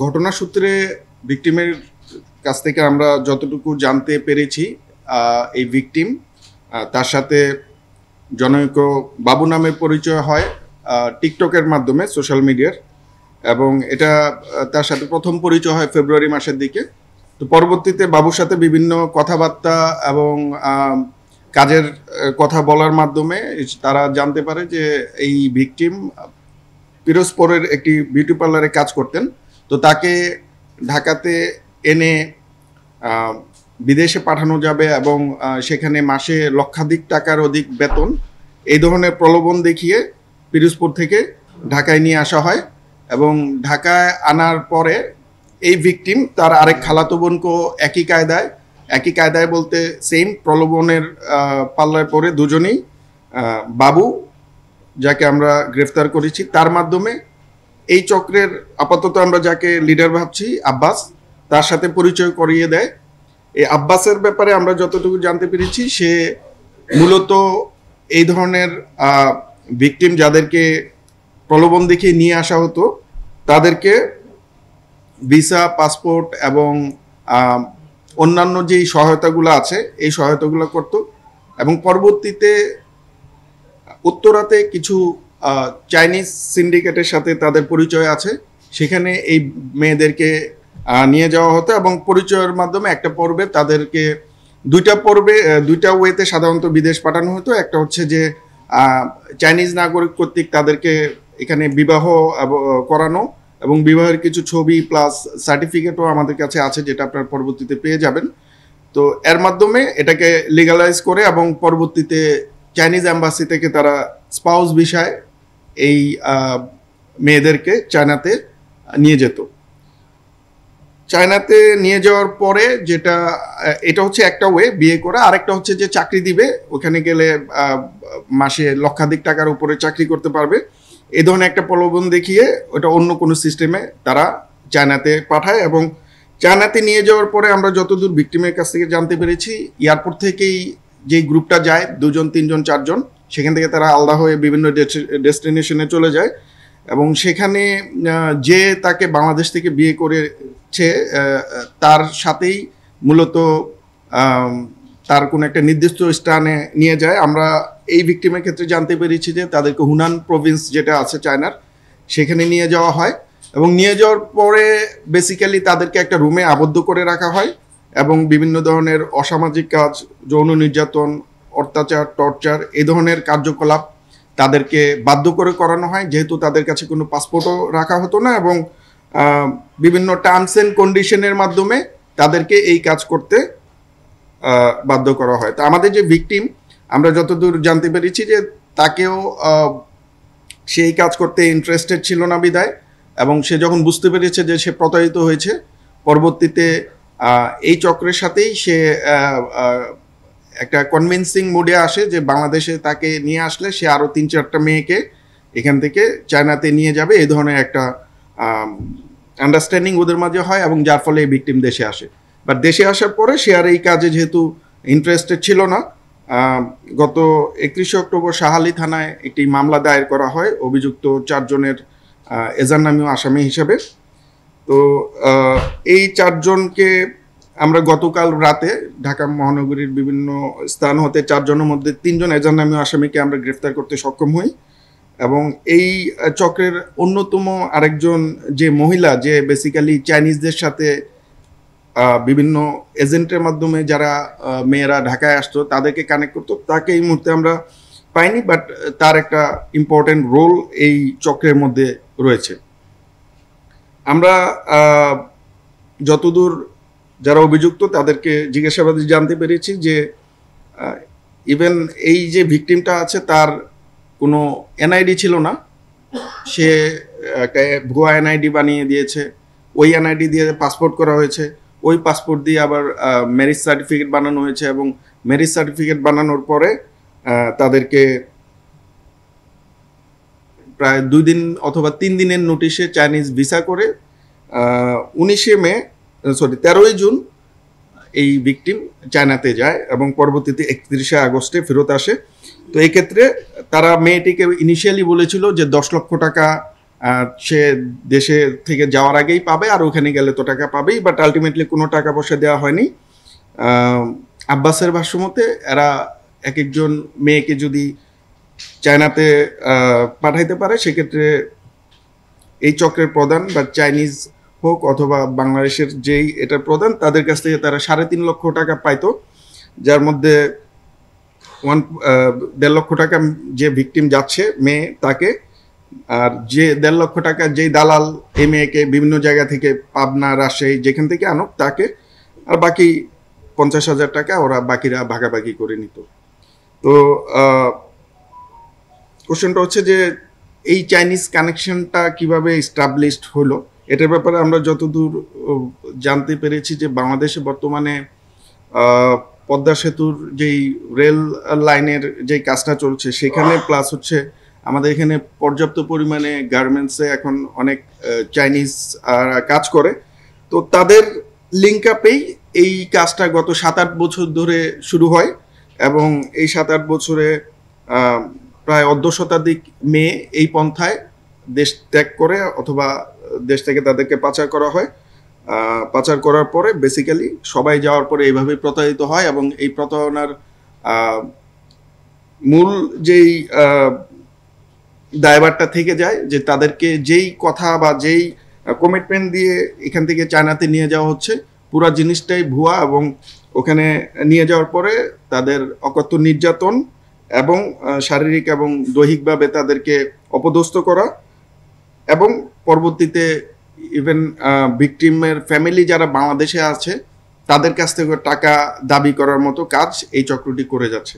ঘটনা সূত্রে ভিকটিমের কাছ থেকে আমরা যতটুকু জানতে পেরেছি, এই ভিকটিম তার সাথে জনৈক বাবু নামে পরিচয় হয় টিকটকের মাধ্যমে, সোশ্যাল মিডিয়ার, এবং এটা তার সাথে প্রথম পরিচয় হয় ফেব্রুয়ারি মাসের দিকে। তো পরবর্তীতে বাবুর সাথে বিভিন্ন কথাবার্তা এবং কাজের কথা বলার মাধ্যমে তারা জানতে পারে যে এই ভিকটিম পিরোজপুরের একটি বিউটি পার্লারে কাজ করতেন। তো তাকে ঢাকাতে এনে বিদেশে পাঠানো যাবে এবং সেখানে মাসে লক্ষাধিক টাকার অধিক বেতন, এই ধরনের প্রলোভন দেখিয়ে পিরোজপুর থেকে ঢাকায় নিয়ে আসা হয়। এবং ঢাকায় আনার পরে এই ভিকটিম তার আরেক খালাতো বোনকেও একই কায়দায় বলতে সেম প্রলোভনের পাল্লায় পড়ে দুজনেই বাবু, যাকে আমরা গ্রেফতার করেছি, তার মাধ্যমে এই চক্রের আপাতত আমরা যাকে লিডার ভাবছি আব্বাস, তার সাথে পরিচয় করিয়ে দেয়। এই আব্বাসের ব্যাপারে আমরা যতটুকু জানতে পেরেছি, সে মূলত এই ধরনের ভিকটিম যাদেরকে প্রলোভন দেখিয়ে নিয়ে আসা হতো তাদেরকে ভিসা, পাসপোর্ট এবং অন্যান্য যেই সহায়তাগুলো আছে এই সহায়তাগুলো করত। এবং পরবর্তীতে উত্তরাতে কিছু চাইনিজ সিন্ডিকেটের সাথে তাদের পরিচয় আছে, সেখানে এই মেয়েদেরকে নিয়ে যাওয়া হতো এবং পরিচয়ের মাধ্যমে একটা পর্বে তাদেরকে দুইটা ওয়েতে সাধারণত বিদেশ পাঠানো হতো। একটা হচ্ছে যে চাইনিজ নাগরিক কর্তৃক তাদেরকে এখানে বিবাহ করানো, এবং বিবাহের কিছু ছবি প্লাস সার্টিফিকেটও আমাদের কাছে আছে, যেটা আপনার পরবর্তীতে পেয়ে যাবেন। তো এর মাধ্যমে এটাকে লিগালাইজ করে এবং পরবর্তীতে চাইনিজ এম্বাসি থেকে তারা স্পাউস ভিসায় এই মেয়েদেরকে চায়নাতে নিয়ে যেত। চায়নাতে নিয়ে যাওয়ার পরে এটা হচ্ছে একটা ওয়ে বিয়ে করা, আরেকটা হচ্ছে যে চাকরি দিবে, ওখানে গেলে মাসে লক্ষাধিক টাকার উপরে চাকরি করতে পারবে, এই ধরনের একটা প্রলোভন দেখিয়ে ওটা অন্য কোনো সিস্টেমে তারা চায়নাতে পাঠায়। এবং চায়নাতে নিয়ে যাওয়ার পরে আমরা যতদূর ভিকটিমের কাছ থেকে জানতে পেরেছি, এয়ারপোর্ট থেকেই যে গ্রুপটা যায় 2 জন 3 জন 4 জন, সেখান থেকে তারা আলাদা হয়ে বিভিন্ন ডেস্টিনেশনে চলে যায় এবং সেখানে যে তাকে বাংলাদেশ থেকে বিয়ে করেছে তার সাথেই মূলত তার কোনো একটা নির্দিষ্ট স্থানে নিয়ে যায়। আমরা এই ভিকটিমের ক্ষেত্রে জানতে পেরেছি যে তাদেরকে হুনান প্রভিন্স যেটা আছে চায়নার, সেখানে নিয়ে যাওয়া হয় এবং নিয়ে যাওয়ার পরে বেসিক্যালি তাদেরকে একটা রুমে আবদ্ধ করে রাখা হয় এবং বিভিন্ন ধরনের অসামাজিক কাজ, যৌন নির্যাতন, অত্যাচার, টর্চার, এই ধরনের কার্যকলাপ তাদেরকে বাধ্য করে করানো হয়, যেহেতু তাদের কাছে কোনো পাসপোর্টও রাখা হতো না, এবং বিভিন্ন টার্মস অ্যান্ড কন্ডিশনের মাধ্যমে তাদেরকে এই কাজ করতে বাধ্য করা হয়। তো আমাদের যে ভিকটিম, আমরা যতদূর জানতে পেরেছি যে তাকেও সেই কাজ করতে ইন্টারেস্টেড ছিল না বিদায়, এবং সে যখন বুঝতে পেরেছে যে সে প্রতারিত হয়েছে, পরবর্তীতে এই চক্রের সাথেই সে একটা কনভিন্সিং মুডে আসে যে বাংলাদেশে তাকে নিয়ে আসলে সে আরও 3-4টা মেয়েকে এখান থেকে চায়নাতে নিয়ে যাবে, এই ধরনের একটা আন্ডারস্ট্যান্ডিং ওদের মাঝে হয়, এবং যার ফলে এই ভিকটিম দেশে আসে। বাট দেশে আসার পরে সে আর এই কাজে যেহেতু ইন্টারেস্টেড ছিল না, গত 31 অক্টোবর শাহালি থানায় একটি মামলা দায়ের করা হয় অভিযুক্ত 4 জনের এজার নামীয় আসামি হিসেবে। তো এই 4 জনকে আমরা গতকাল রাতে ঢাকা মহানগরীর বিভিন্ন স্থান হতে 4 জনের মধ্যে 3 জন এজার নামীয় আসামিকে আমরা গ্রেফতার করতে সক্ষম হই। এবং এই চক্রের অন্যতম আরেকজন যে মহিলা, যে বেসিক্যালি চাইনিজদের সাথে বিভিন্ন এজেন্টের মাধ্যমে যারা মেয়েরা ঢাকায় আসতো তাদেরকে কানেক্ট করতো, তাকে এই মুহূর্তে আমরা পাইনি, বাট তার একটা ইম্পর্টেন্ট রোল এই চক্রের মধ্যে রয়েছে। আমরা যতদূর যারা অভিযুক্ত তাদেরকে জিজ্ঞাসাবাদে জানতে পেরেছি যে ইভেন এই যে ভিকটিমটা আছে তার কোনো এনআইডি ছিল না, সে একটা ভুয়া এনআইডি বানিয়ে দিয়েছে, ওই এনআইডি দিয়ে পাসপোর্ট করা হয়েছে, ওই পাসপোর্ট দিয়ে আবার ম্যারেজ সার্টিফিকেট বানানো হয়েছে, এবং ম্যারেজ সার্টিফিকেট বানানোর পরে তাদেরকে প্রায় 2 দিন অথবা 3 দিনের নোটিশে চাইনিজ ভিসা করে 13ই জুন এই ভিকটিম চায়নাতে যায় এবং পরবর্তীতে 31শে আগস্টে ফেরত আসে। তো এই ক্ষেত্রে তারা মেয়েটিকে ইনিশিয়ালি বলেছিল যে 10 লক্ষ টাকা সে দেশে থেকে যাওয়ার আগেই পাবে, আর ওখানে গেলে তো টাকা পাবেই, বাট আলটিমেটলি কোনো টাকা পয়সা দেওয়া হয়নি। আব্বাসের ভাষ্যমতে এরা এক একজন মেয়েকে যদি চায়নাতে পাঠাইতে পারে, সেক্ষেত্রে এই চক্রের প্রধান বা চাইনিজ হোক অথবা বাংলাদেশের যেই এটার প্রধান, তাদের কাছ থেকে তারা 3.5 লক্ষ টাকা পাইতো, যার মধ্যে 1.5 লক্ষ টাকা যে ভিকটিম যাচ্ছে মেয়ে তাকে, আর যে 1.5 লক্ষ টাকা যেই দালাল এই মেয়েকে বিভিন্ন জায়গা থেকে পাবনা, রাজশাহী যেখান থেকে আনুক তাকে, আর বাকি 50,000 টাকা ওরা বাকিরা ভাগাভাগি করে নিত। তো কোশ্চেনটা হচ্ছে যে এই চাইনিজ কানেকশনটা কিভাবে এস্টাবলিশড হলো, এটার ব্যাপারে আমরা যতদূর জানতে পেরেছি যে বাংলাদেশে বর্তমানে পদ্মা সেতুর যেই রেল লাইনের যেই কাজটা চলছে সেখানে, প্লাস হচ্ছে আমাদের এখানে পর্যাপ্ত পরিমাণে গার্মেন্টসে এখন অনেক চাইনিজ কাজ করে। তো তাদের লিঙ্ক আপেই এই কাজটা গত 7-8 বছর ধরে শুরু হয়, এবং এই 7-8 বছরে প্রায় অর্ধশতাধিক মেয়ে এই পন্থায় দেশ ত্যাগ করে অথবা দেশ থেকে তাদেরকে পাচার করা হয়। পাচার করার পরে বেসিক্যালি সবাই যাওয়ার পরে এইভাবে প্রতারিত হয়, এবং এই প্রতারণার মূল যেই দায়ভারটা থেকে যায় যে তাদেরকে যেই কথা বা যেই কমিটমেন্ট দিয়ে এখান থেকে চায়নাতে নিয়ে যাওয়া হচ্ছে, পুরো জিনিসটাই ভুয়া, এবং ওখানে নিয়ে যাওয়ার পরে তাদের অকথ্য নির্যাতন এবং শারীরিক এবং দৈহিকভাবে তাদেরকে অপদস্থ করা, এবং পরবর্তীতে ইভেন ভিকটিমের ফ্যামিলি যারা বাংলাদেশে আছে তাদের কাছ থেকে টাকা দাবি করার মতো কাজ এই চক্রটি করে যাচ্ছে।